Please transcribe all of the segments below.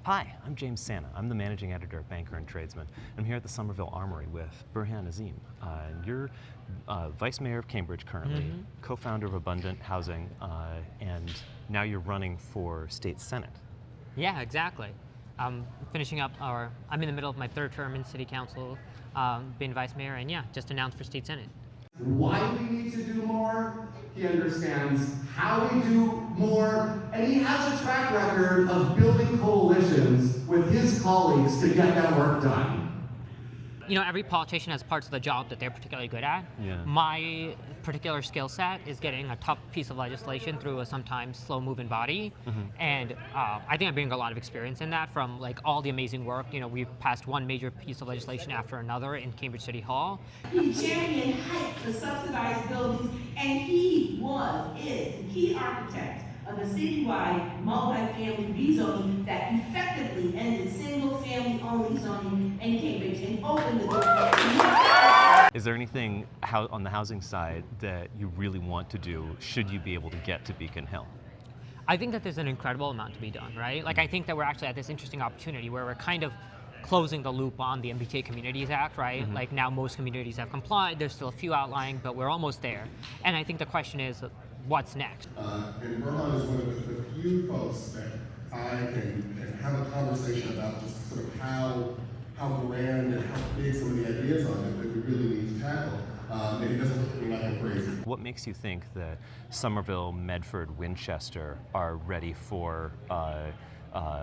Hi, I'm James Santa. I'm the managing editor at Banker and Tradesman. I'm here at the Somerville Armory with Burhan Azeem. And you're Vice Mayor of Cambridge currently, co-founder of Abundant Housing, and now you're running for State Senate. Yeah, exactly. I'm in the middle of my third term in City Council, being Vice Mayor, and yeah, just announced for State Senate. Why we need to do more, he understands how we do more, and he has a track record of building coalitions with his colleagues to get that work done. You know, every politician has parts of the job that they're particularly good at. Yeah. My particular skill set is getting a tough piece of legislation through a sometimes slow-moving body, and I think I bring a lot of experience in that from like all the amazing work. You know, we've passed one major piece of legislation after another in Cambridge City Hall. He championed hikes for subsidized buildings, and he is the key architect of the citywide multifamily rezoning that effectively ended single-family only zoning in Cambridge and opened the door. Is there anything on the housing side that you really want to do should you be able to get to Beacon Hill? I think that there's an incredible amount to be done, right? Like, I think that we're actually at this interesting opportunity where we're kind of closing the loop on the MBTA Communities Act, right? Like, now most communities have complied, there's still a few outlying, but we're almost there. And I think the question is, what's next? And Burhan is one of the few folks that I can have a conversation about just sort of how grand and how big some of the ideas are that we really need to tackle. And he doesn't look at me like I'm crazy. What makes you think that Somerville, Medford, Winchester are ready for a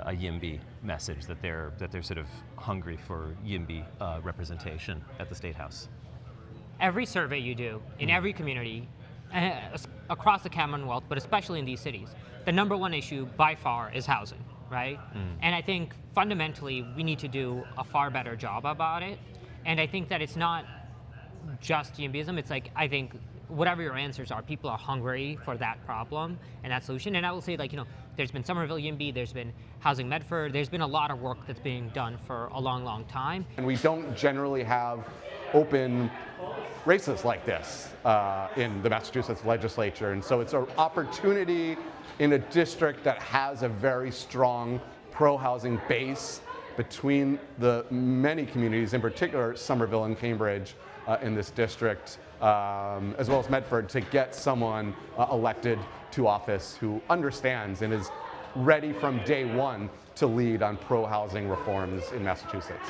YIMBY message, that they're sort of hungry for YIMBY representation at the State House? Every survey you do in every community across the Commonwealth, but especially in these cities, the number one issue by far is housing, right? And I think fundamentally we need to do a far better job about it. And I think that it's not just YIMBYism. It's like, I think whatever your answers are, people are hungry for that problem and that solution. And I will say, like, you know, there's been Somerville YIMBY, there's been Housing Medford, there's been a lot of work that's being done for a long, long time. And we don't generally have open races like this in the Massachusetts legislature. And so it's an opportunity in a district that has a very strong pro-housing base between the many communities, in particular Somerville and Cambridge in this district, as well as Medford, to get someone elected to office who understands and is ready from day one to lead on pro-housing reforms in Massachusetts.